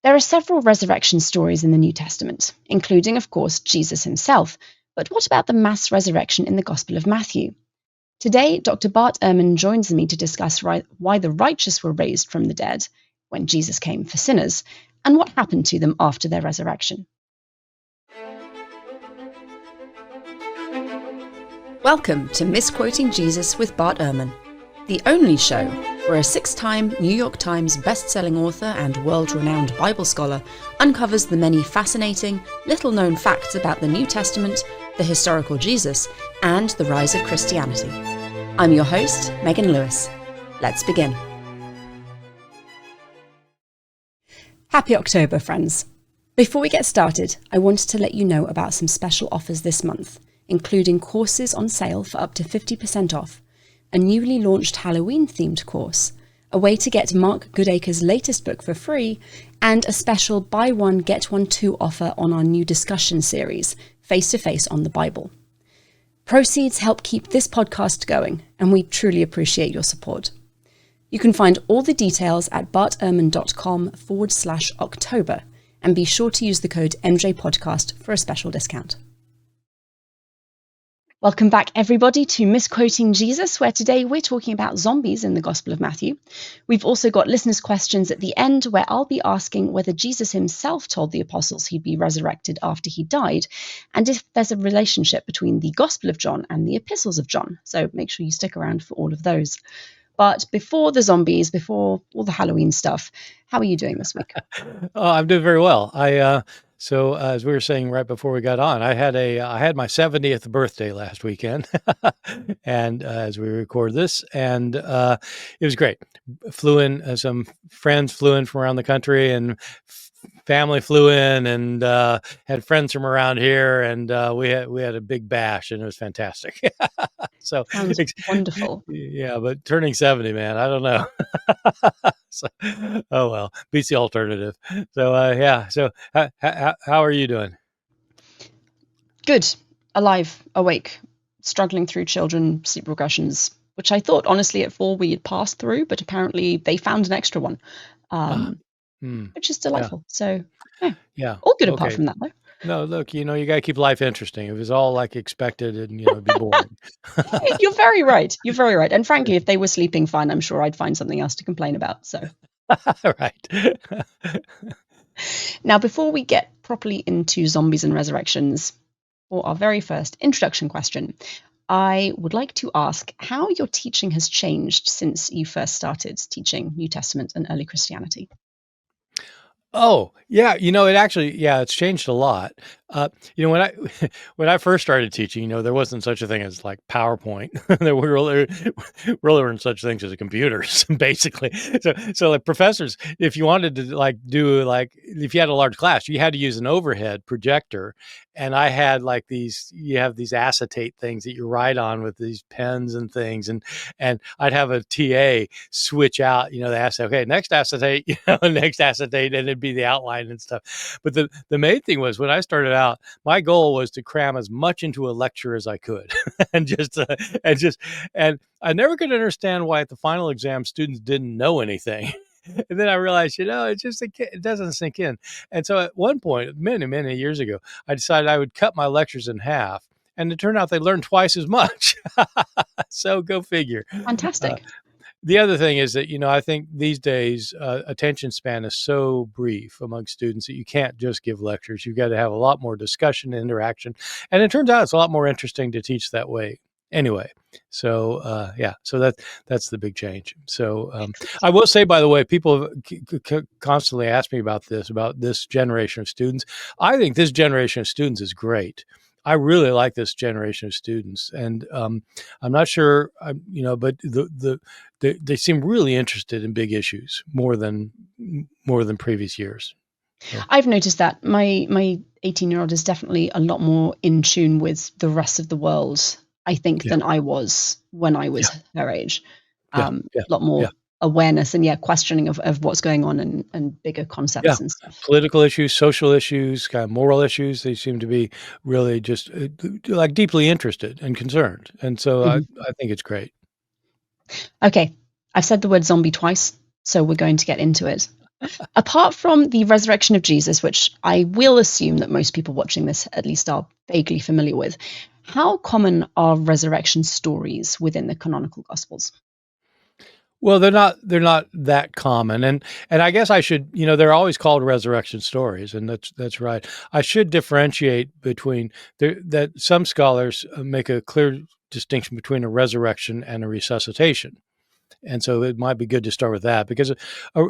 There are several resurrection stories in the New Testament, including, of course, Jesus himself. But what about the mass resurrection in the Gospel of Matthew? Today, Dr. Bart Ehrman joins me to discuss why the righteous were raised from the dead when Jesus came for sinners, and what happened to them after their resurrection. Welcome to Misquoting Jesus with Bart Ehrman, the only show where a 6-time New York Times best-selling author and world-renowned Bible scholar uncovers the many fascinating, little-known facts about the New Testament, the historical Jesus, and the rise of Christianity. I'm your host, Megan Lewis. Let's begin. Happy October, friends. Before we get started, I wanted to let you know about some special offers this month, including courses on sale for up to 50% off, a newly launched Halloween-themed course, a way to get Mark Goodacre's latest book for free, and a special buy one, get one too offer on our new discussion series, Face to Face on the Bible. Proceeds help keep this podcast going, and we truly appreciate your support. You can find all the details at bartehrman.com/October, and be sure to use the code MJPodcast for a special discount. Welcome back, everybody, to Misquoting Jesus, where today we're talking about zombies in the Gospel of Matthew. We've also got listeners' questions at the end, where I'll be asking whether Jesus himself told the apostles he'd be resurrected after he died, and if there's a relationship between the Gospel of John and the epistles of John. So make sure you stick around for all of those. But before the zombies, before all the Halloween stuff, how are you doing this week? Oh, I'm doing very well. So as we were saying right before we got on, I had my 70th birthday last weekend, and as we record this, and it was great. Flew in, some friends flew in from around the country, and family flew in, and had friends from around here, and we had a big bash, and it was fantastic. So Sounds wonderful. Yeah, but turning 70, man, I don't know. So, oh well, beats the alternative. So yeah. So how are you doing? Good. Alive, awake, struggling through children sleep regressions, which I thought, honestly, at 4 we had passed through, but apparently they found an extra one, which is delightful. So, yeah, all good apart from that, though. No, look, you got to keep life interesting. If it was all like expected, and it'd be boring. You're very right. You're very right. And frankly, if they were sleeping fine, I'm sure I'd find something else to complain about. So, right. Now, before we get properly into zombies and resurrections, for our very first introduction question, I would like to ask how your teaching has changed since you first started teaching New Testament and early Christianity. Oh, yeah. It actually, it's changed a lot. When when I first started teaching, there wasn't such a thing as like PowerPoint. There really weren't such things as computers, basically. So like professors, if you wanted to if you had a large class, you had to use an overhead projector. And I had you have these acetate things that you write on with these pens and things. And I'd have a TA switch out, the acetate, okay, next acetate, next acetate, and it'd be the outline and stuff. But the main thing was, when I started out, my goal was to cram as much into a lecture as I could. and I never could understand why at the final exam students didn't know anything. And then I realized, it doesn't sink in. And so at one point, many, many years ago, I decided I would cut my lectures in half. And it turned out they learned twice as much. So go figure. Fantastic. The other thing is that, I think these days, attention span is so brief among students that you can't just give lectures. You've got to have a lot more discussion and interaction. And it turns out it's a lot more interesting to teach that way anyway. So, so that's the big change. So I will say, by the way, people constantly ask me about this generation of students. I think this generation of students is great. I really like this generation of students, and I'm not sure, but they seem really interested in big issues more than previous years. Yeah. I've noticed that my 18-year-old is definitely a lot more in tune with the rest of the world, I think, than I was when I was her age. A lot more awareness and questioning of what's going on and bigger concepts and stuff. Political issues, social issues, kind of moral issues. They seem to be really just deeply interested and concerned. And so I think it's great. Okay. I've said the word zombie twice, so we're going to get into it. Apart from the resurrection of Jesus, which I will assume that most people watching this at least are vaguely familiar with, how common are resurrection stories within the canonical Gospels? Well, they're not that common, and I guess I should, they're always called resurrection stories, and that's right. I should differentiate between that some scholars make a clear distinction between a resurrection and a resuscitation, and so it might be good to start with that because a,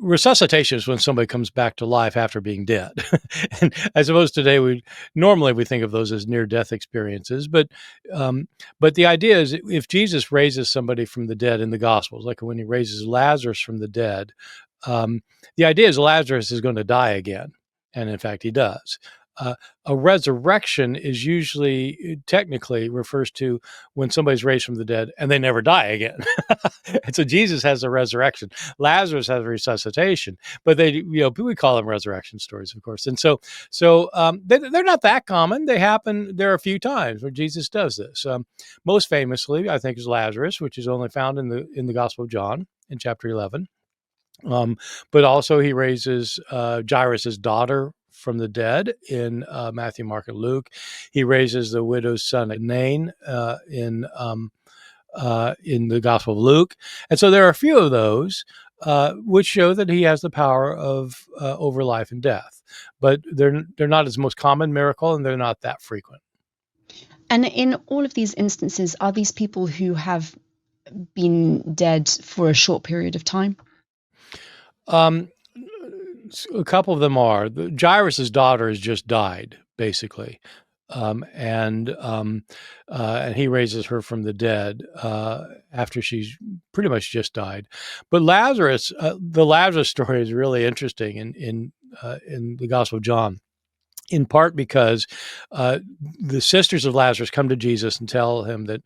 resuscitation is when somebody comes back to life after being dead. And I suppose today we think of those as near-death experiences, but the idea is if Jesus raises somebody from the dead in the Gospels, like when he raises Lazarus from the dead, um, the idea is Lazarus is going to die again, and in fact he does. A resurrection is usually technically refers to when somebody's raised from the dead and they never die again. And so Jesus has a resurrection. Lazarus has a resuscitation, but we call them resurrection stories, of course. And they're not that common. They happen. There are a few times where Jesus does this. Most famously, I think, is Lazarus, which is only found in the Gospel of John in chapter 11. But also he raises Jairus' daughter from the dead in Matthew, Mark, and Luke. He raises the widow's son Nain in the Gospel of Luke. And so there are a few of those which show that he has the power of over life and death. But they're not his most common miracle, and they're not that frequent. And in all of these instances, are these people who have been dead for a short period of time? A couple of them are. Jairus' daughter has just died, basically. And he raises her from the dead after she's pretty much just died. But Lazarus, the Lazarus story is really interesting in the Gospel of John, in part because the sisters of Lazarus come to Jesus and tell him that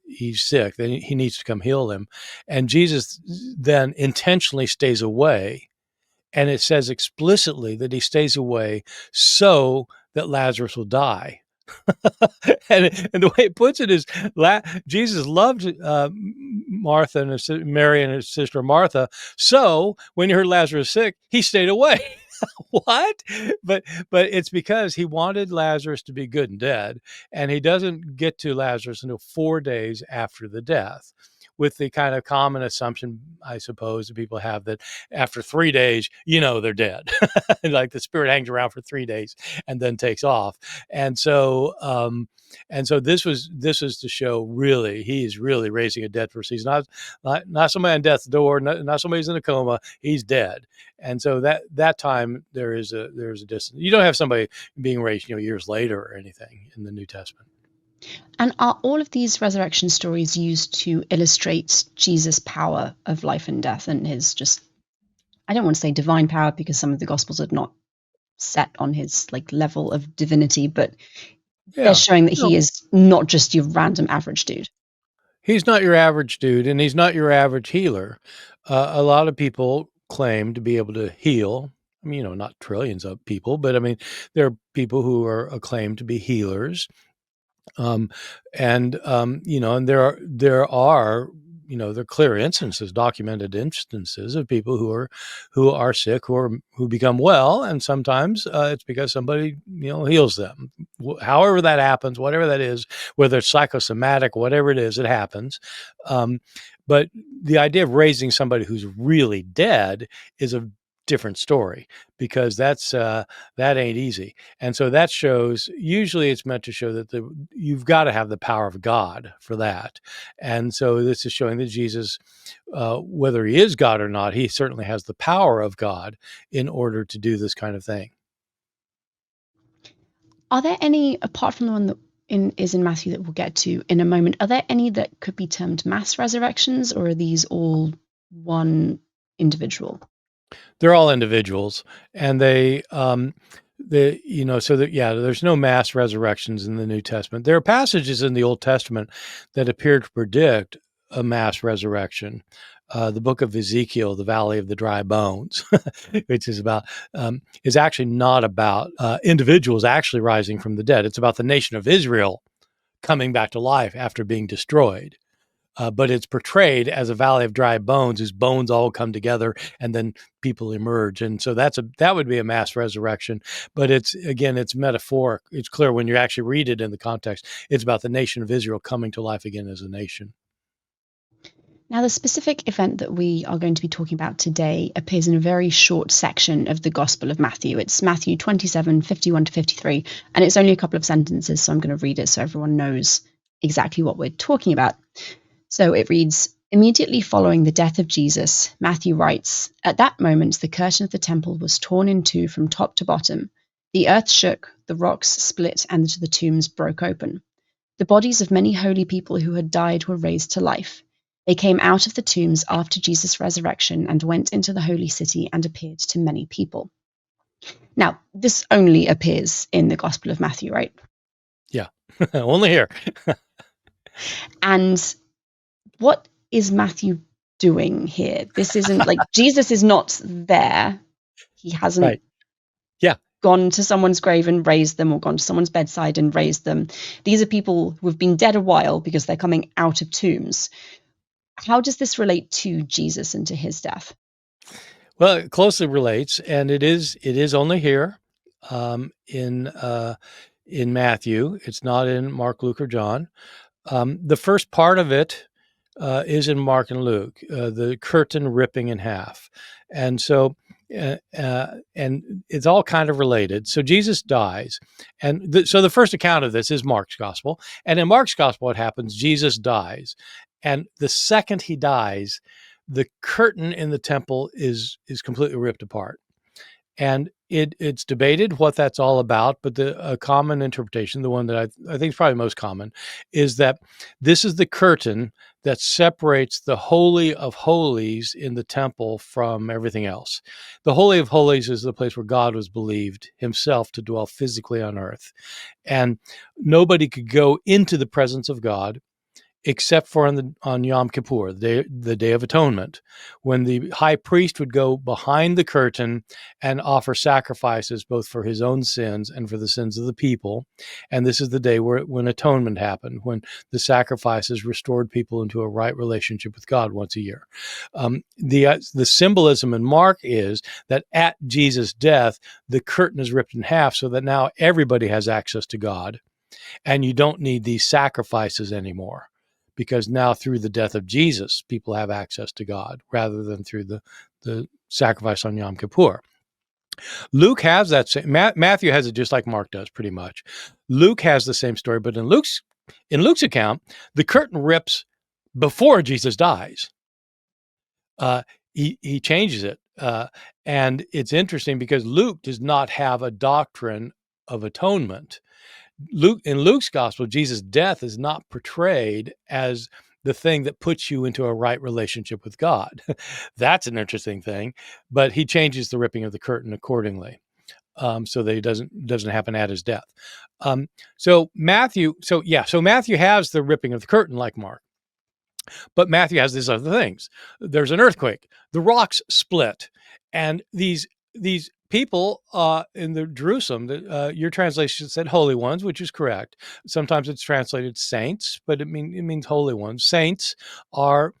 he's sick, that he needs to come heal them, and Jesus then intentionally stays away. And it says explicitly that he stays away so that Lazarus will die. and the way it puts it is Jesus loved Martha and Mary and his sister Martha. So when he heard Lazarus sick, he stayed away. What? But it's because he wanted Lazarus to be good and dead, and he doesn't get to Lazarus until 4 days after the death, with the kind of common assumption, I suppose, that people have that after 3 days, they're dead. Like the spirit hangs around for 3 days and then takes off. And so this was to show really he is really raising a dead person. He's not somebody on death's door, not somebody who's in a coma. He's dead. And so that time there is a distance. You don't have somebody being raised years later or anything in the New Testament. And are all of these resurrection stories used to illustrate Jesus' power of life and death and his I don't want to say divine power because some of the Gospels are not set on his level of divinity, but they're showing that he is not just your random average dude. He's not your average dude, and he's not your average healer. A lot of people claim to be able to heal. I mean, not trillions of people, but I mean, there are people who are acclaimed to be healers. And there are there are clear instances, documented instances of people who are sick, who become well, and sometimes it's because somebody heals them. However that happens, whatever that is, whether it's psychosomatic, whatever it is, it happens. But the idea of raising somebody who's really dead is a different story, because that ain't easy. And so that shows, usually it's meant to show that you've got to have the power of God for that. And so this is showing that Jesus, whether he is God or not, he certainly has the power of God in order to do this kind of thing. Are there any, apart from the one that is in Matthew that we'll get to in a moment, are there any that could be termed mass resurrections, or are these all one individual? They're all individuals, and there's no mass resurrections in the New Testament. There are passages in the Old Testament that appear to predict a mass resurrection. The book of Ezekiel, the Valley of the Dry Bones, which is actually not about individuals actually rising from the dead. It's about the nation of Israel coming back to life after being destroyed. but it's portrayed as a valley of dry bones, whose bones all come together and then people emerge. And so that would be a mass resurrection. But it's metaphoric. It's clear when you actually read it in the context. It's about the nation of Israel coming to life again as a nation. Now, the specific event that we are going to be talking about today appears in a very short section of the Gospel of Matthew. It's Matthew 27, 51 to 53, and it's only a couple of sentences, so I'm going to read it so everyone knows exactly what we're talking about. So it reads, "Immediately following the death of Jesus, Matthew writes, at that moment the curtain of the temple was torn in two from top to bottom. The earth shook, the rocks split, and the tombs broke open. The bodies of many holy people who had died were raised to life. They came out of the tombs after Jesus' resurrection and went into the holy city and appeared to many people." Now, this only appears in the Gospel of Matthew, right? Yeah, only here. And what is Matthew doing here? This isn't like Jesus is not there. He hasn't Right. Yeah. gone to someone's grave and raised them, or gone to someone's bedside and raised them. These are people who have been dead a while because they're coming out of tombs. How does this relate to Jesus and to his death? Well, it closely relates, and it is only here in Matthew. It's not in Mark, Luke, or John. The first part of it is in Mark and Luke, the curtain ripping in half, and so and it's all kind of related. So Jesus dies, and so the first account of this is Mark's gospel, and in Mark's gospel, what happens? Jesus dies, and the second he dies, the curtain in the temple is completely ripped apart. And it's debated what that's all about, but a common interpretation, the one that I think is probably most common, is that this is the curtain that separates the Holy of Holies in the temple from everything else. The Holy of Holies is the place where God was believed himself to dwell physically on earth. And nobody could go into the presence of God except for on Yom Kippur, the Day of Atonement, when the high priest would go behind the curtain and offer sacrifices both for his own sins and for the sins of the people. And this is the day when atonement happened, when the sacrifices restored people into a right relationship with God once a year. The symbolism in Mark is that at Jesus' death, the curtain is ripped in half so that now everybody has access to God, and you don't need these sacrifices anymore, because now through the death of Jesus, people have access to God rather than through the sacrifice on Yom Kippur. Luke has that same, Matthew has it just like Mark does pretty much. Luke has the same story, but in Luke's account, the curtain rips before Jesus dies. He changes it. And it's interesting because Luke does not have a doctrine of atonement. In Luke's gospel, Jesus' death is not portrayed as the thing that puts you into a right relationship with God. That's an interesting thing, but he changes the ripping of the curtain accordingly, so that it doesn't happen at his death. So Matthew has the ripping of the curtain like Mark, but Matthew has these other things. There's an earthquake, the rocks split, and these people in the Jerusalem, your translation said holy ones, which is correct. Sometimes it's translated saints, but it means holy ones. Saints are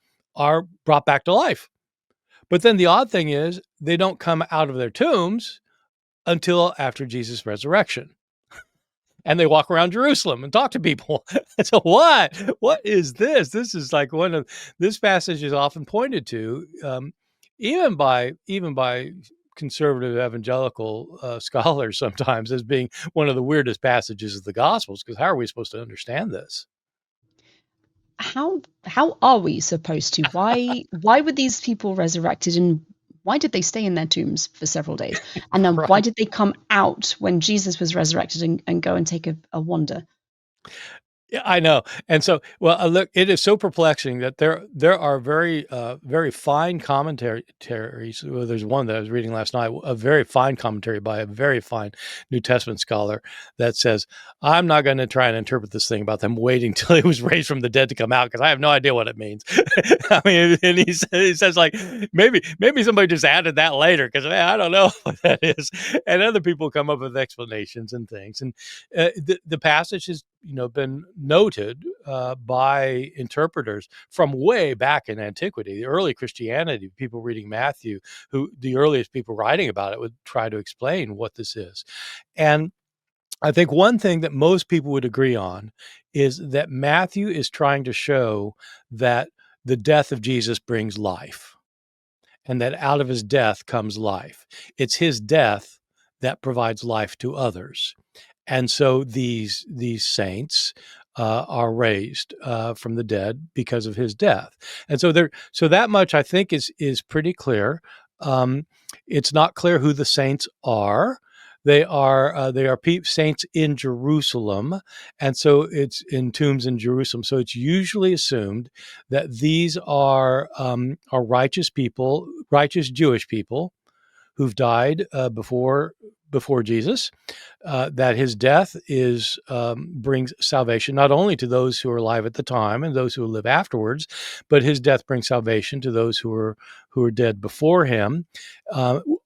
brought back to life. But then the odd thing is they don't come out of their tombs until after Jesus' resurrection. And they walk around Jerusalem and talk to people. So what is this? This is like this passage is often pointed to, even by conservative evangelical scholars sometimes, as being one of the weirdest passages of the Gospels, because how are we supposed to understand this? How are we supposed to? Why were these people resurrected, and why did they stay in their tombs for several days? And then why did they come out when Jesus was resurrected and go and take a wander? Yeah, I know. And so, well, look, it is so perplexing that there are very fine commentaries. Well, there's one that I was reading last night, a very fine commentary by a very fine New Testament scholar that says, I'm not going to try and interpret this thing about them waiting till he was raised from the dead to come out, because I have no idea what it means. I mean, and he says like, maybe somebody just added that later, because I don't know what that is. And other people come up with explanations and things. And the passage has, been noted by interpreters from way back in antiquity. The early Christianity, people reading Matthew, who the earliest people writing about it would try to explain what this is. And I think one thing that most people would agree on is that Matthew is trying to show that the death of Jesus brings life, and that out of his death comes life. It's his death that provides life to others. And so these saints are raised from the dead because of his death. And so that much I think is pretty clear. It's not clear who the saints are. They are saints in Jerusalem, and so it's in tombs in Jerusalem. So it's usually assumed that these are righteous people, righteous Jewish people who've died before Jesus, that his death brings salvation not only to those who are alive at the time and those who live afterwards, but his death brings salvation to those who are dead before him.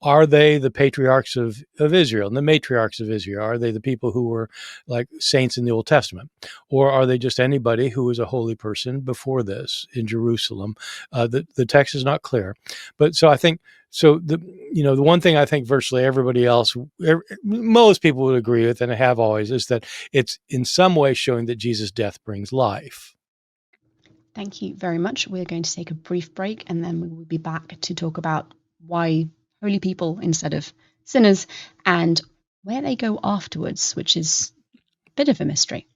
Are they the patriarchs of Israel and the matriarchs of Israel? Are they the people who were like saints in the Old Testament? Or are they just anybody who was a holy person before this in Jerusalem? The text is not clear. But so I think, the one thing I think virtually everybody else, most people would agree with, and have always, is that it's in some way showing that Jesus' death brings life. Thank you very much. We're going to take a brief break, and then we will be back to talk about why holy people instead of sinners and where they go afterwards, which is a bit of a mystery.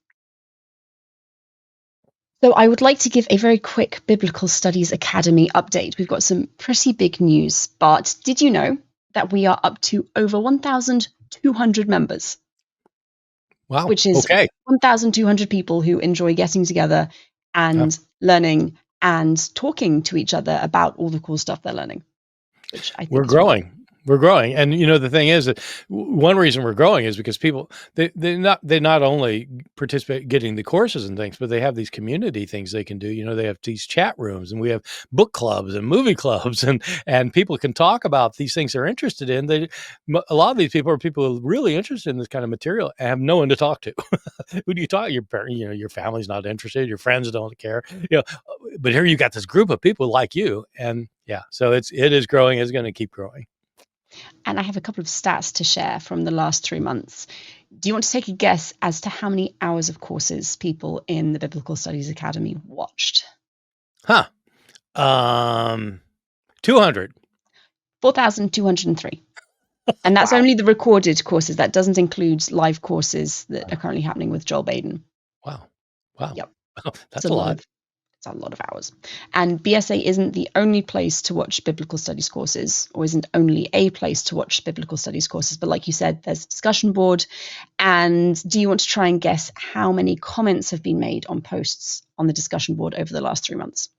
So I would like to give a very quick Biblical Studies Academy update. We've got some pretty big news, but did you know that we are up to over 1,200 members? Wow. Which is 1,200 people who enjoy getting together and learning and talking to each other about all the cool stuff they're learning, which I think we're growing. We're growing. And the thing is that one reason we're growing is because people, they not only participate getting the courses and things, but they have these community things they can do. They have these chat rooms, and we have book clubs and movie clubs, and people can talk about these things they're interested in. A lot of these people are people who are really interested in this kind of material and have no one to talk to. Who do you talk to? Your parent, your family's not interested. Your friends don't care. But here you got this group of people like you, and so it is growing. It's going to keep growing. And I have a couple of stats to share from the last 3 months. Do you want to take a guess as to how many hours of courses people in the Biblical Studies Academy watched? 200. 4,203. And that's only the recorded courses. That doesn't include live courses that are currently happening with Joel Baden. Wow. Yep. That's a lot. It's a lot of hours. And BSA isn't the only place to watch biblical studies courses, or isn't only a place to watch biblical studies courses. But like you said, there's a discussion board. And do you want to try and guess how many comments have been made on posts on the discussion board over the last 3 months?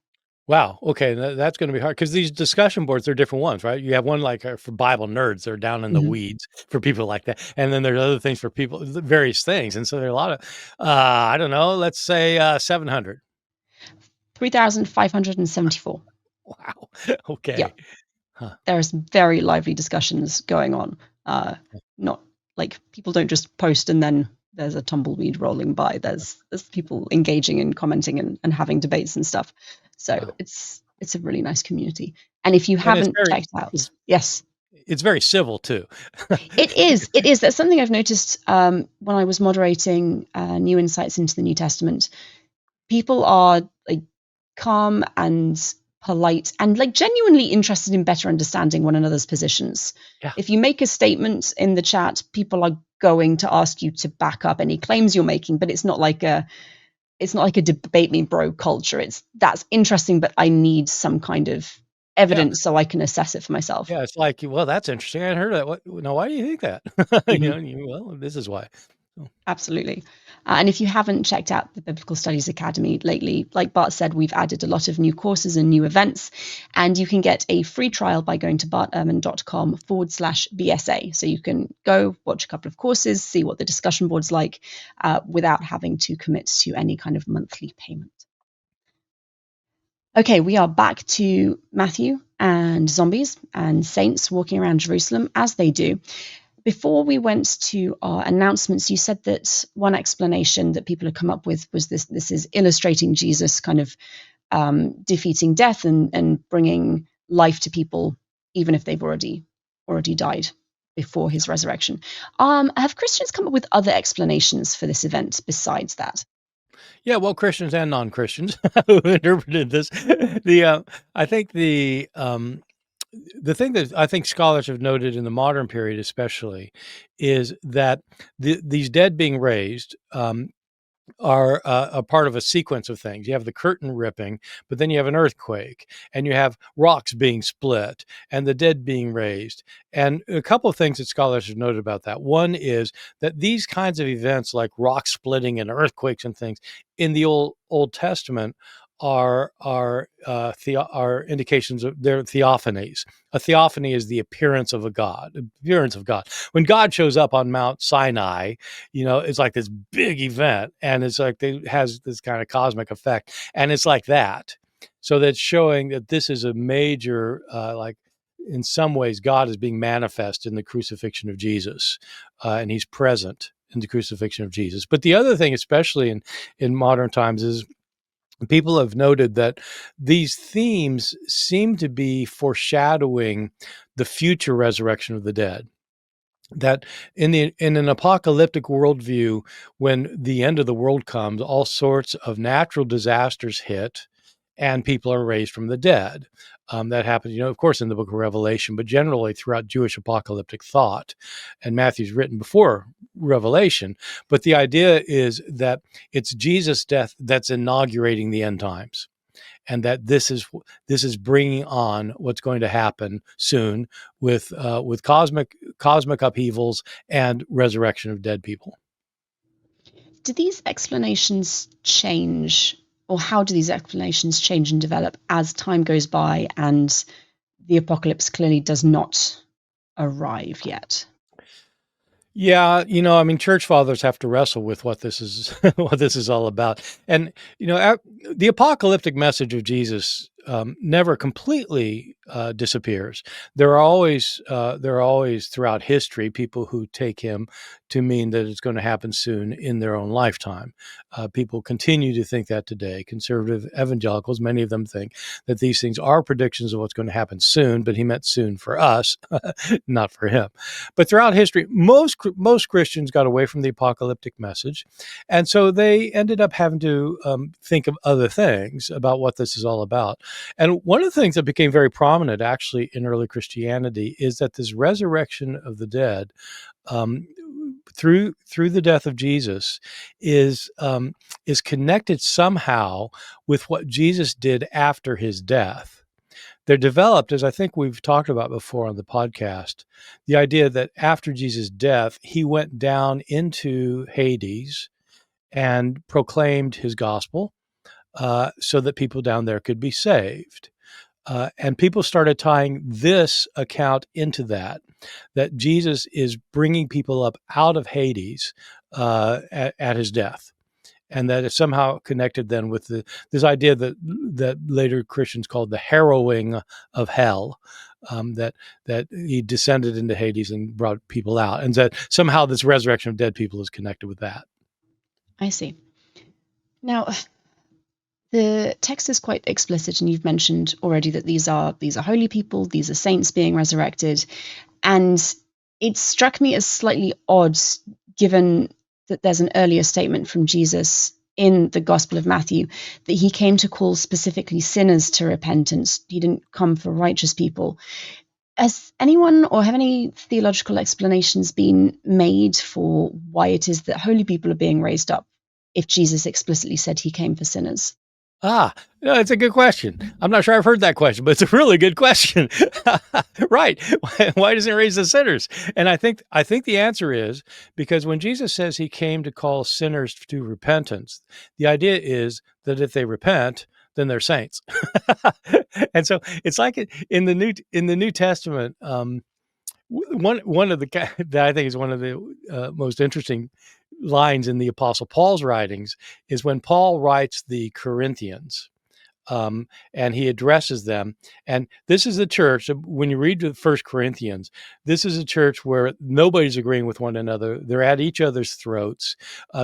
Wow. Okay. That's going to be hard because these discussion boards, they're different ones, right? You have one like for Bible nerds, they're down in the weeds for people like that. And then there's other things for people, various things. And so there are a lot of, I don't know, let's say 700. 3,574. Wow. Okay. Yeah. There's very lively discussions going on. Not like people don't just post and then there's a tumbleweed rolling by. There's people engaging and commenting and having debates and stuff. So it's a really nice community. And if you haven't checked out, yes. It's very civil too. It is. That's something I've noticed when I was moderating New Insights into the New Testament. People are like calm and polite and like genuinely interested in better understanding one another's positions. Yeah. If you make a statement in the chat, people are going to ask you to back up any claims you're making, but it's not like a debate me bro culture. That's interesting, but I need some kind of evidence so I can assess it for myself. Yeah, it's like, well, that's interesting. I hadn't heard of that. Now, why do you think that? Well, this is why. Absolutely. And if you haven't checked out the Biblical Studies Academy lately, like Bart said, we've added a lot of new courses and new events, and you can get a free trial by going to bartehrman.com/BSA. So you can go watch a couple of courses, see what the discussion board's like, without having to commit to any kind of monthly payment. Okay, we are back to Matthew and zombies and saints walking around Jerusalem as they do. before we went to our announcements, you said that one explanation that people had come up with was this is illustrating Jesus kind of defeating death and bringing life to people, even if they've already died before his resurrection. Have Christians come up with other explanations for this event besides that? Yeah, well, Christians and non-Christians who interpreted this. I think the thing that I think scholars have noted in the modern period, especially, is that these dead being raised are a part of a sequence of things. You have the curtain ripping, but then you have an earthquake, and you have rocks being split, and the dead being raised. And a couple of things that scholars have noted about that. One is that these kinds of events, like rock splitting and earthquakes and things, in the Old Testament are indications of their theophanies. A theophany is the appearance of God. When God shows up on Mount Sinai, it's like this big event, and it's like it has this kind of cosmic effect, and it's like that. So that's showing that this is a major, like in some ways, God is being manifest in the crucifixion of Jesus, and He's present in the crucifixion of Jesus. But the other thing, especially in modern times, is people have noted that these themes seem to be foreshadowing the future resurrection of the dead. That in an apocalyptic worldview, when the end of the world comes, all sorts of natural disasters hit, and people are raised from the dead. That happens, of course, in the book of Revelation, but generally throughout Jewish apocalyptic thought. And Matthew's written before Revelation. But the idea is that it's Jesus' death that's inaugurating the end times, and that this is bringing on what's going to happen soon with cosmic upheavals and resurrection of dead people. Do these explanations change, or how do these explanations change and develop as time goes by and the apocalypse clearly does not arrive yet? Yeah, church fathers have to wrestle with what this is what this is all about. And the apocalyptic message of Jesus never completely disappears. There are always throughout history people who take him to mean that it's going to happen soon in their own lifetime. People continue to think that today. Conservative evangelicals, many of them think that these things are predictions of what's going to happen soon, but he meant soon for us, not for him. But throughout history, most Christians got away from the apocalyptic message, and so they ended up having to think of other things about what this is all about. And one of the things that became very prominent, actually, in early Christianity is that this resurrection of the dead, through the death of Jesus, is connected somehow with what Jesus did after his death. They're developed, as I think we've talked about before on the podcast, the idea that after Jesus' death, he went down into Hades and proclaimed his gospel so that people down there could be saved. And people started tying this account into that Jesus is bringing people up out of Hades at his death. And that is somehow connected then with this idea that later Christians called the harrowing of hell, that he descended into Hades and brought people out, and that somehow this resurrection of dead people is connected with that. I see. Now, the text is quite explicit, and you've mentioned already that these are holy people, these are saints being resurrected, and it struck me as slightly odd, given that there's an earlier statement from Jesus in the Gospel of Matthew that he came to call specifically sinners to repentance. He didn't come for righteous people. Has anyone, or have any theological explanations been made for why it is that holy people are being raised up if Jesus explicitly said he came for sinners? It's a good question. I'm not sure I've heard that question, but it's a really good question. Right. Why doesn't he raise the sinners? And I think the answer is because when Jesus says he came to call sinners to repentance, the idea is that if they repent, then they're saints. And so it's like in the New Testament, one of the that I think is one of the most interesting lines in the Apostle Paul's writings is when Paul writes the Corinthians. and he addresses them. And this is a church, when you read the First Corinthians, this is a church where nobody's agreeing with one another. They're at each other's throats.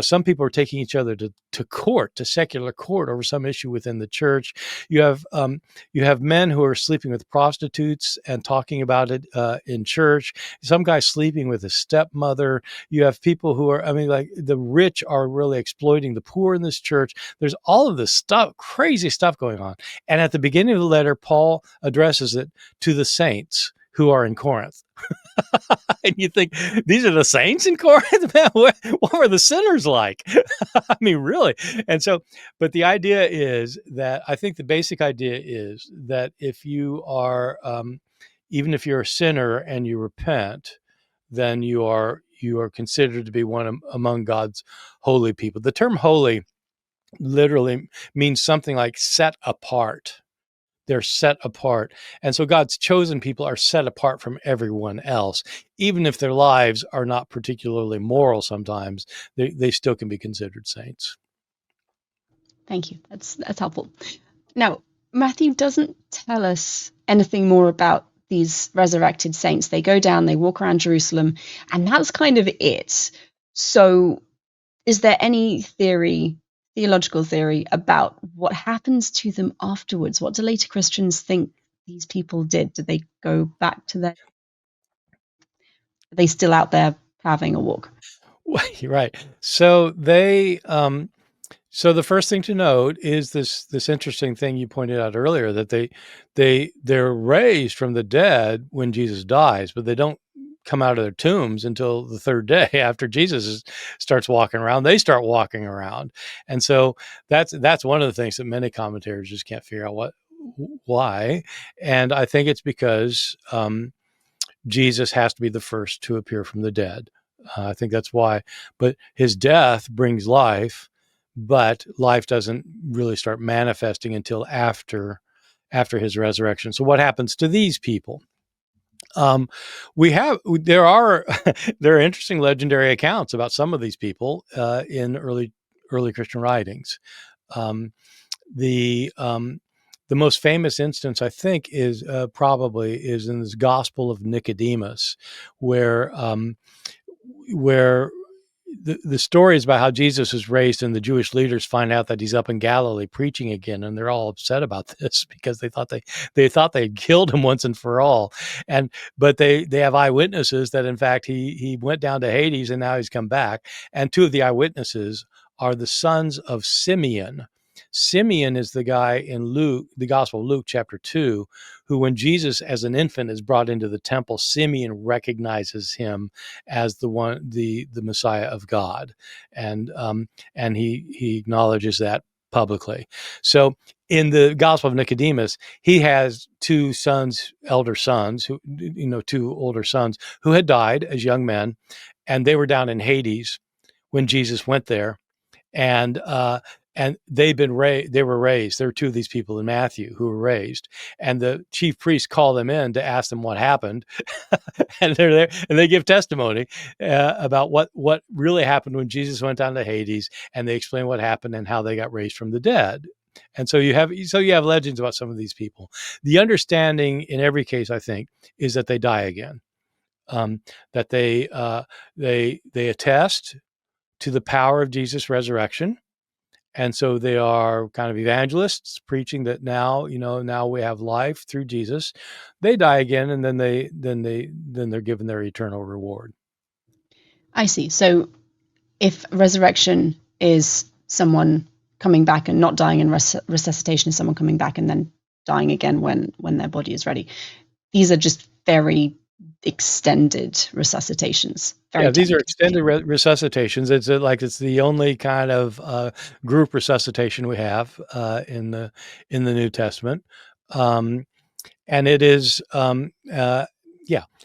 Some people are taking each other to court, to secular court, over some issue within the church. You have men who are sleeping with prostitutes and talking about it in church. Some guy sleeping with his stepmother. You have people who are, like the rich are really exploiting the poor in this church. There's all of this stuff, crazy stuff going on. And at the beginning of the letter, Paul addresses it to the saints who are in Corinth. And you think, these are the saints in Corinth? Man, what were the sinners like? Really. And so, but the idea is that, I think the basic idea is that if you are, even if you're a sinner and you repent, then you are considered to be one among God's holy people. The term holy literally means something like set apart. They're set apart. And so God's chosen people are set apart from everyone else. Even if their lives are not particularly moral sometimes, they still can be considered saints. Thank you. That's helpful. Now, Matthew doesn't tell us anything more about these resurrected saints. They go down, they walk around Jerusalem, and that's kind of it. So is there any theological theory about what happens to them afterwards? What do later Christians think these people did? Did they go back to are they still out there having a walk? Right. So they, so the first thing to note is this interesting thing you pointed out earlier, that they're raised from the dead when Jesus dies, but they don't come out of their tombs until the third day after Jesus starts walking around. They start walking around, and so that's one of the things that many commentators just can't figure out why. And I think it's because Jesus has to be the first to appear from the dead. I think that's why. But his death brings life, but life doesn't really start manifesting until after his resurrection. So what happens to these people? There are interesting legendary accounts about some of these people in early Christian writings. The most famous instance, I think, is probably in this Gospel of Nicodemus, where the story is about how Jesus was raised, and the Jewish leaders find out that he's up in Galilee preaching again, and they're all upset about this because they thought they had killed him once and for all. But they have eyewitnesses that in fact he went down to Hades and now he's come back. And two of the eyewitnesses are the sons of Simeon. Simeon is the guy in Luke, the Gospel of Luke, chapter 2, who, when Jesus as an infant is brought into the temple, Simeon recognizes him as the Messiah of God, and he acknowledges that publicly. So in the Gospel of Nicodemus, he has two older sons who had died as young men, and they were down in Hades when Jesus went there. And they were raised. There are two of these people in Matthew who were raised, and the chief priests call them in to ask them what happened. And they're there and they give testimony about what really happened when Jesus went down to Hades, and they explain what happened and how they got raised from the dead. And so you have legends about some of these people. The understanding in every case, I think, is that they die again, that they attest to the power of Jesus' resurrection. And so they are kind of evangelists preaching that now we have life through Jesus. They die again, and then they're given their eternal reward. I see. So if resurrection is someone coming back and not dying, and resuscitation is someone coming back and then dying again when their body is ready, these are just very extended resuscitations. These are extended resuscitations. It's the only kind of group resuscitation we have in the New Testament, and it is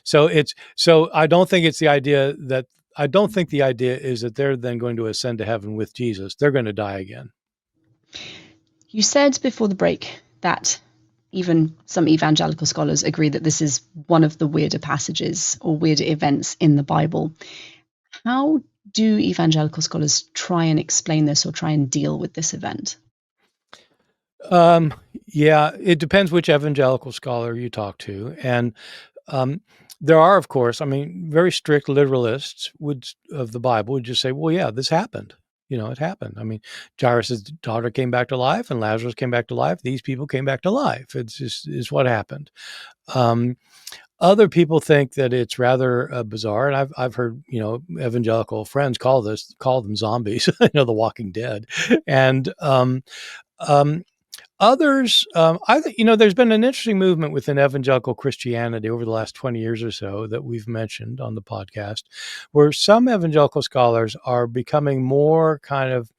So I don't think it's the idea that the idea is that they're then going to ascend to heaven with Jesus. They're going to die again. You said before the break that even some evangelical scholars agree that this is one of the weirder passages or weirder events in the Bible. How do evangelical scholars try and explain this or try and deal with this event? Um, yeah, it depends which evangelical scholar you talk to, and um, there are, of course, I mean, very strict literalists of the Bible would just say, "Well, yeah, this happened. It happened. I mean, Jairus' daughter came back to life, and Lazarus came back to life. These people came back to life. It's just is what happened." Um, Other people think that it's rather bizarre, and I've heard evangelical friends call them zombies, the Walking Dead, and um, others, I think, there's been an interesting movement within evangelical Christianity over the last 20 years or so that we've mentioned on the podcast, where some evangelical scholars are becoming more kind of,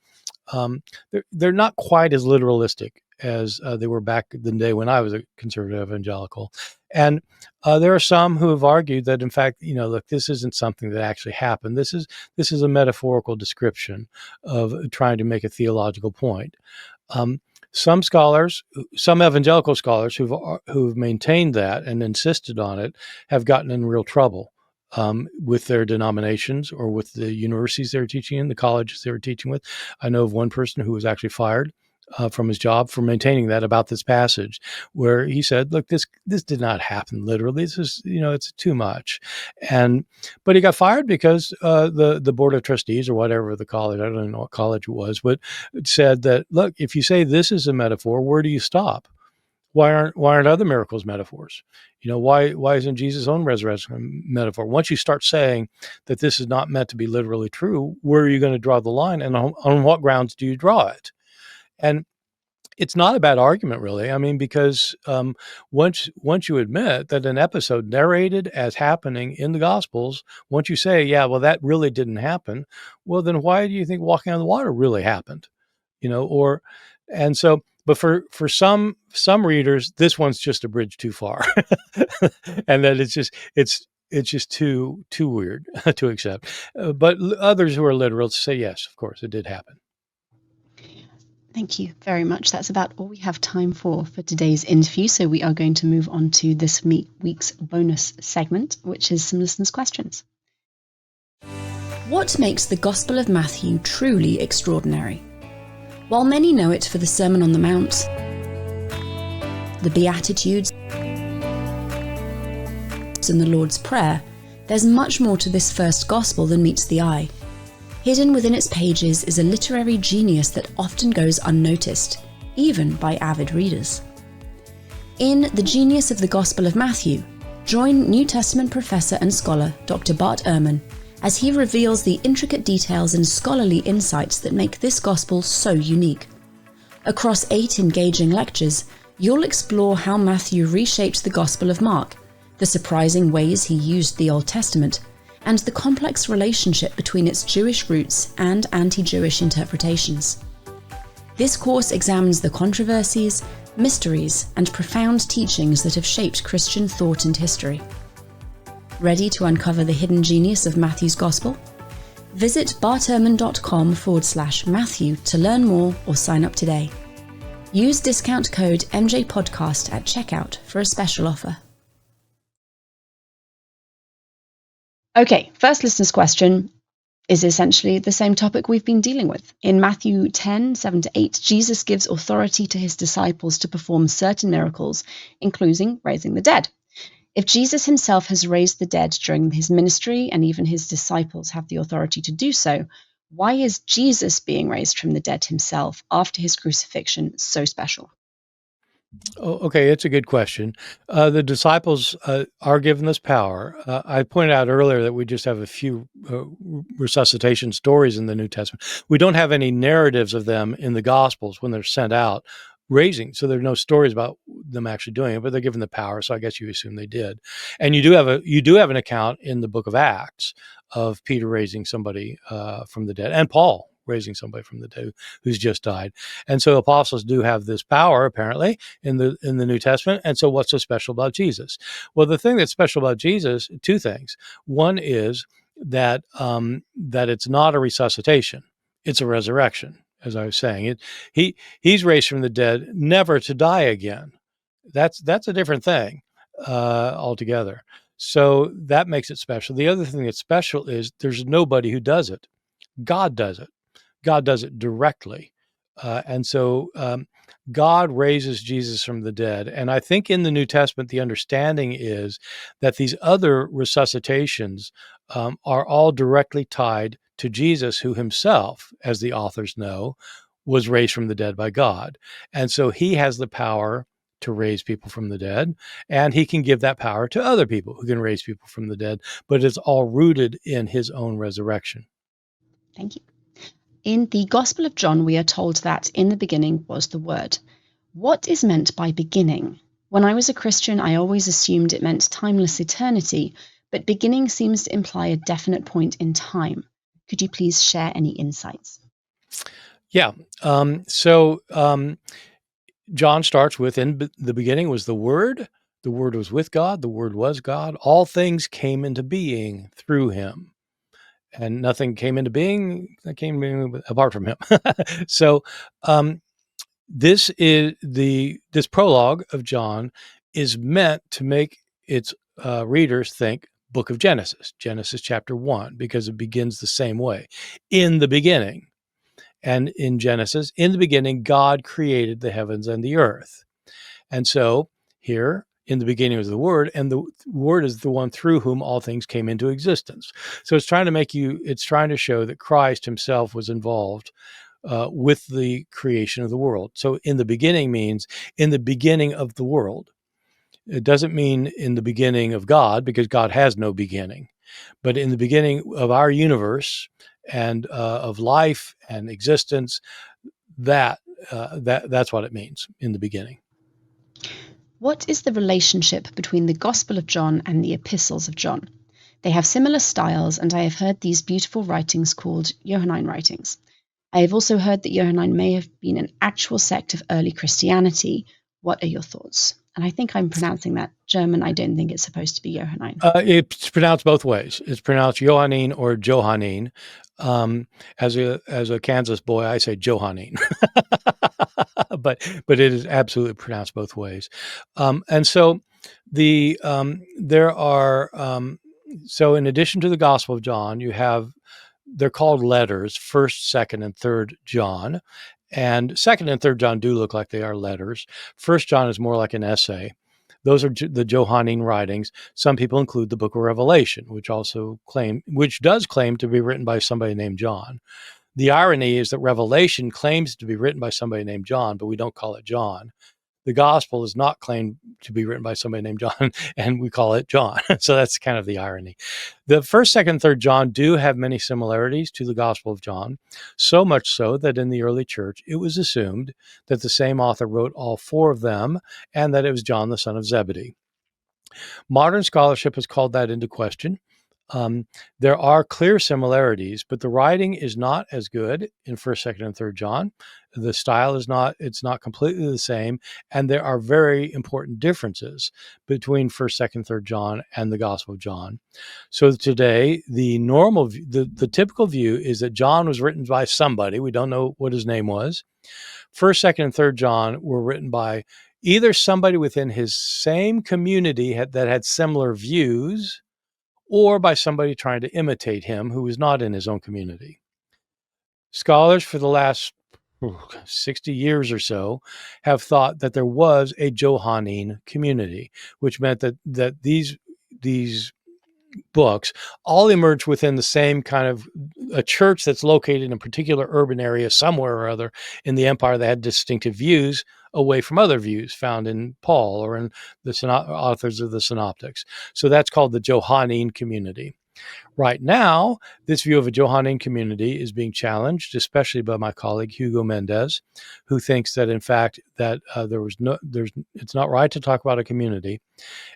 they're not quite as literalistic as they were back in the day when I was a conservative evangelical. And there are some who have argued that, in fact, look, this isn't something that actually happened. This is a metaphorical description of trying to make a theological point. Um, some scholars, some evangelical scholars who've maintained that and insisted on it, have gotten in real trouble with their denominations or with the universities they were teaching in, the colleges they were teaching with. I know of one person who was actually fired from his job for maintaining that about this passage, where he said, "Look, this did not happen literally. This is it's too much," and but he got fired because the board of trustees or whatever the college, I don't know what college it was, but said that, look, if you say this is a metaphor, where do you stop? Why aren't other miracles metaphors? Why isn't Jesus' own resurrection a metaphor? Once you start saying that this is not meant to be literally true, where are you going to draw the line, and on what grounds do you draw it? And it's not a bad argument, really. I mean, because once you admit that an episode narrated as happening in the Gospels, once you say, yeah, well, that really didn't happen, well, then why do you think walking on the water really happened? Or and so, but for some readers, this one's just a bridge too far, and that it's just too weird to accept. But others who are literal say, yes, of course, it did happen. Thank you very much. That's about all we have time for today's interview. So we are going to move on to this week's bonus segment, which is some listeners' questions. What makes the Gospel of Matthew truly extraordinary? While many know it for the Sermon on the Mount, the Beatitudes, and the Lord's Prayer, there's much more to this first Gospel than meets the eye. Hidden within its pages is a literary genius that often goes unnoticed, even by avid readers. In The Genius of the Gospel of Matthew, join New Testament professor and scholar Dr. Bart Ehrman as he reveals the intricate details and scholarly insights that make this Gospel so unique. Across 8 engaging lectures, you'll explore how Matthew reshaped the Gospel of Mark, the surprising ways he used the Old Testament, and the complex relationship between its Jewish roots and anti-Jewish interpretations. This course examines the controversies, mysteries, and profound teachings that have shaped Christian thought and history. Ready to uncover the hidden genius of Matthew's Gospel? Visit bartehrman.com/Matthew to learn more or sign up today. Use discount code MJPodcast at checkout for a special offer. Okay, first listener's question is essentially the same topic we've been dealing with. In Matthew 10:7-8, Jesus gives authority to his disciples to perform certain miracles, including raising the dead. If Jesus himself has raised the dead during his ministry, and even his disciples have the authority to do so, why is Jesus being raised from the dead himself after his crucifixion so special? Oh, okay, it's a good question. The disciples are given this power. I pointed out earlier that we just have a few resuscitation stories in the New Testament. We don't have any narratives of them in the Gospels when they're sent out raising. So there are no stories about them actually doing it, but they're given the power. So I guess you assume they did. And you do have an account in the book of Acts of Peter raising somebody from the dead, and Paul raising somebody from the dead who's just died. And so apostles do have this power, apparently, in the New Testament. And so what's so special about Jesus? Well, the thing that's special about Jesus, 2 things. One is that that it's not a resuscitation, it's a resurrection. As I was saying, he's raised from the dead, never to die again. That's a different thing altogether. So that makes it special. The other thing that's special is there's nobody who does it. God does it. God does it directly. And so God raises Jesus from the dead. And I think in the New Testament, the understanding is that these other resuscitations are all directly tied to Jesus, who himself, as the authors know, was raised from the dead by God. And so he has the power to raise people from the dead, and he can give that power to other people who can raise people from the dead, but it's all rooted in his own resurrection. Thank you. In the Gospel of John, we are told that in the beginning was the Word. What is meant by beginning? When I was a Christian, I always assumed it meant timeless eternity, but beginning seems to imply a definite point in time. Could you please share any insights? Yeah. So John starts with, in the beginning was the Word was with God, the Word was God. All things came into being through him, and nothing came into being that came apart from him. So this prologue of John is meant to make its readers think book of Genesis chapter 1, because it begins the same way. In the beginning. And in Genesis, in the beginning, God created the heavens and the earth. And so here, in the beginning was the Word, and the Word is the one through whom all things came into existence. So it's trying to show that Christ himself was involved with the creation of the world. So in the beginning means in the beginning of the world. It doesn't mean in the beginning of God, because God has no beginning, but in the beginning of our universe and of life and existence, that's what it means, in the beginning. What is the relationship between the Gospel of John and the Epistles of John? They have similar styles, and I have heard these beautiful writings called Johannine writings. I have also heard that Johannine may have been an actual sect of early Christianity. What are your thoughts? And I think I'm pronouncing that German. I don't think it's supposed to be Johannine. It's pronounced both ways. It's pronounced Johannine or Johannine. As a Kansas boy, I say Johannine, but it is absolutely pronounced both ways. And so there are so in addition to the Gospel of John, they're called letters, 1st, 2nd, and 3rd John. And 2nd and 3rd John do look like they are letters. 1st John is more like an essay. Those are the Johannine writings. Some people include the book of Revelation, which does claim to be written by somebody named John. The irony is that Revelation claims to be written by somebody named John, but we don't call it John. The gospel is not claimed to be written by somebody named John, and we call it John. So that's kind of the irony. The 1st, 2nd, 3rd John do have many similarities to the Gospel of John, so much so that in the early church, it was assumed that the same author wrote all 4 of them, and that it was John, the son of Zebedee. Modern scholarship has called that into question. There are clear similarities, but the writing is not as good in 1st, 2nd, and 3rd John. The style it's not completely the same, and there are very important differences between 1st, 2nd, 3rd John and the Gospel of John. So today, the typical view is that John was written by somebody. We don't know what his name was. 1st, 2nd, and 3rd John were written by either somebody within his same community that had similar views, or by somebody trying to imitate him who was not in his own community. Scholars for the last 60 years or so have thought that there was a Johannine community, which meant that these books all emerged within the same kind of a church that's located in a particular urban area somewhere or other in the empire that had distinctive views away from other views found in Paul or in the authors of the Synoptics. So that's called the Johannine community. Right now, this view of a Johannine community is being challenged, especially by my colleague Hugo Mendez, who thinks that in fact that it's not right to talk about a community.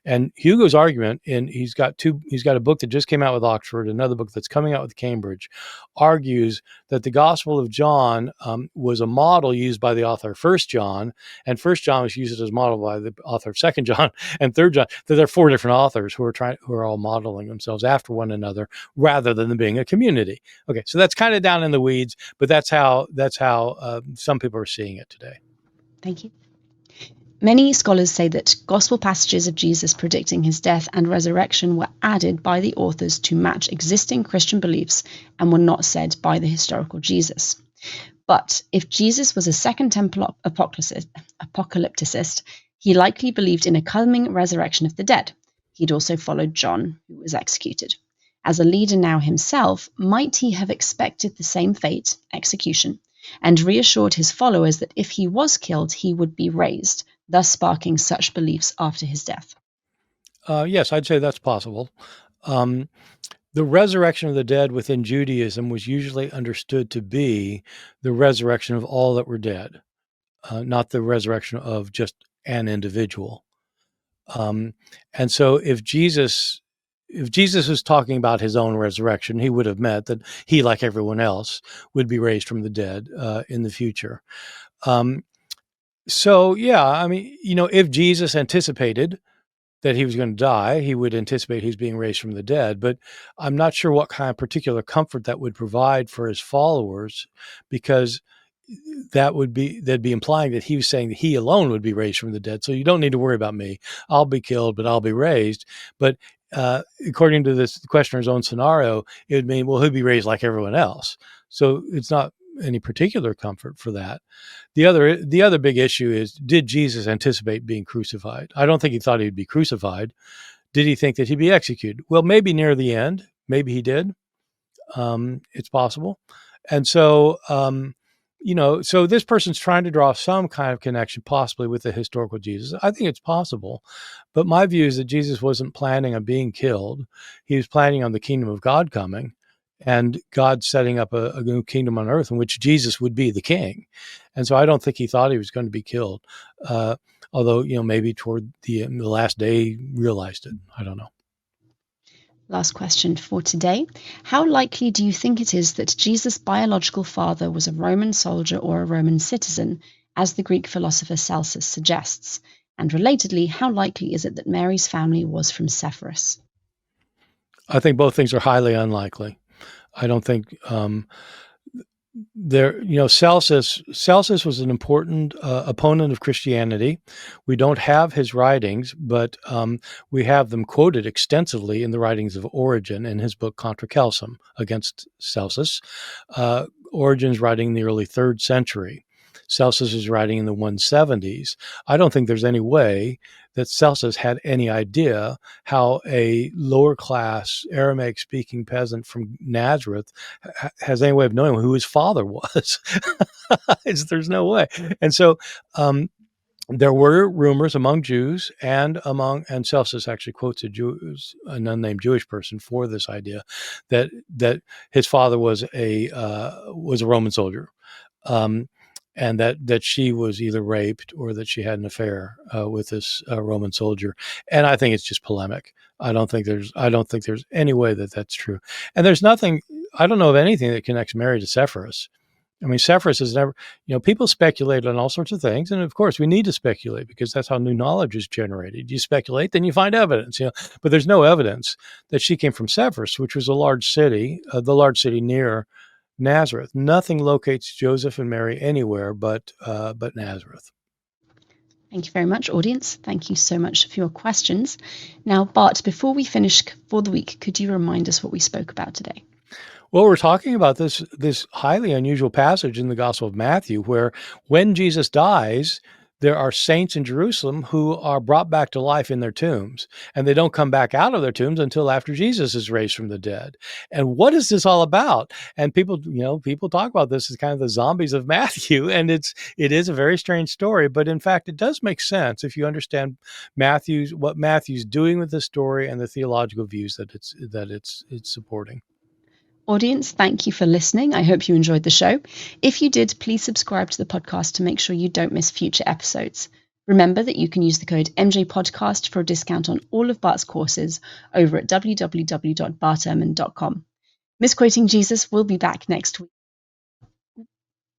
And Hugo's argument, and he's got a book that just came out with Oxford, another book that's coming out with Cambridge, argues that the Gospel of John was a model used by the author of 1st John, and 1st John was used as a model by the author of 2nd John and 3rd John. That there are 4 different authors who are all modeling themselves after one another, rather than them being a community. Okay, so that's kind of down in the weeds, but that's how some people are seeing it today. Thank you. Many scholars say that gospel passages of Jesus predicting his death and resurrection were added by the authors to match existing Christian beliefs and were not said by the historical Jesus. But if Jesus was a Second Temple apocalypticist, he likely believed in a coming resurrection of the dead. He'd also followed John, who was executed. As a leader now himself, might he have expected the same fate, execution, and reassured his followers that if he was killed, he would be raised, thus sparking such beliefs after his death? Yes, I'd say that's possible. The resurrection of the dead within Judaism was usually understood to be the resurrection of all that were dead, not the resurrection of just an individual. And so if Jesus was talking about his own resurrection, he would have meant that he, like everyone else, would be raised from the dead in the future. So, yeah, I mean, if Jesus anticipated that he was going to die, he would anticipate he's being raised from the dead. But I'm not sure what kind of particular comfort that would provide for his followers, because that'd be implying that he was saying that he alone would be raised from the dead. So you don't need to worry about me. I'll be killed, but I'll be raised. But according to this questioner's own scenario, it would mean, well, he'll be raised like everyone else. So it's not any particular comfort for that. The other big issue is, did Jesus anticipate being crucified? I don't think he thought he'd be crucified. Did he think that he'd be executed? Well, maybe near the end. Maybe he did. It's possible. And so, so this person's trying to draw some kind of connection possibly with the historical Jesus. I think it's possible. But my view is that Jesus wasn't planning on being killed. He was planning on the kingdom of God coming, and God setting up a new kingdom on earth in which Jesus would be the king. And so I don't think he thought he was going to be killed. Although, maybe toward the last day he realized it. I don't know. Last question for today. How likely do you think it is that Jesus' biological father was a Roman soldier or a Roman citizen, as the Greek philosopher Celsus suggests? And relatedly, how likely is it that Mary's family was from Sepphoris? I think both things are highly unlikely. I don't think Celsus was an important opponent of Christianity. We don't have his writings, but we have them quoted extensively in the writings of Origen in his book Contra Celsum against Celsus. Origen's writing in the early 3rd century. Celsus is writing in the 170s. I don't think there's any way that Celsus had any idea how a lower class Aramaic speaking peasant from Nazareth has any way of knowing who his father was. There's no way. And so there were rumors among Jews and Celsus actually quotes an unnamed Jewish person for this idea that his father was a Roman soldier. And that she was either raped or that she had an affair with this Roman soldier. And I think it's just polemic. I don't think there's any way that that's true. And there's nothing. I don't know of anything that connects Mary to Sepphoris. I mean, Sepphoris has never. People speculate on all sorts of things, and of course, we need to speculate because that's how new knowledge is generated. You speculate, then you find evidence. But there's no evidence that she came from Sepphoris, which was a large city, the large city near Nazareth. Nothing locates Joseph and Mary anywhere but Nazareth. Thank you very much, audience. Thank you so much for your questions. Now, Bart, before we finish for the week, could you remind us what we spoke about today? Well, we're talking about this highly unusual passage in the Gospel of Matthew, where when Jesus dies, there are saints in Jerusalem who are brought back to life in their tombs, and they don't come back out of their tombs until after Jesus is raised from the dead. And what is this all about? And people talk about this as kind of the zombies of Matthew, and it is a very strange story, but in fact, it does make sense if you understand what Matthew's doing with the story and the theological views that it's supporting. Audience, thank you for listening. I hope you enjoyed the show. If you did, please subscribe to the podcast to make sure you don't miss future episodes. Remember that you can use the code MJPodcast for a discount on all of Bart's courses over at www.bartehrman.com. Misquoting Jesus will be back next week.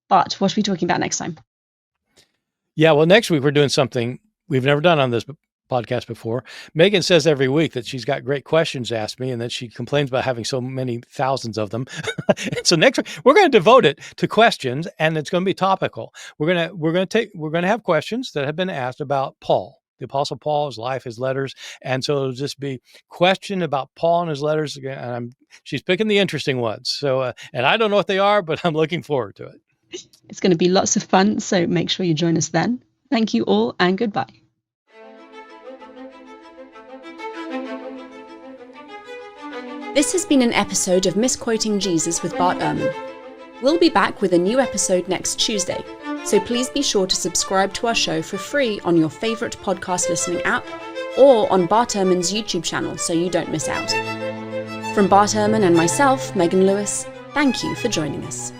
Bart, what are we talking about next time? Yeah, well, next week we're doing something we've never done on this podcast before. Megan says every week that she's got great questions asked me and that she complains about having so many thousands of them. And so next week we're going to devote it to questions, and it's going to be topical. We're going to have questions that have been asked about Paul, the Apostle Paul, his life, his letters. And so it'll just be question about Paul and his letters. And she's picking the interesting ones. So, and I don't know what they are, but I'm looking forward to it. It's going to be lots of fun, so make sure you join us then. Thank you all, and goodbye. This has been an episode of Misquoting Jesus with Bart Ehrman. We'll be back with a new episode next Tuesday, so please be sure to subscribe to our show for free on your favourite podcast listening app or on Bart Ehrman's YouTube channel so you don't miss out. From Bart Ehrman and myself, Megan Lewis, thank you for joining us.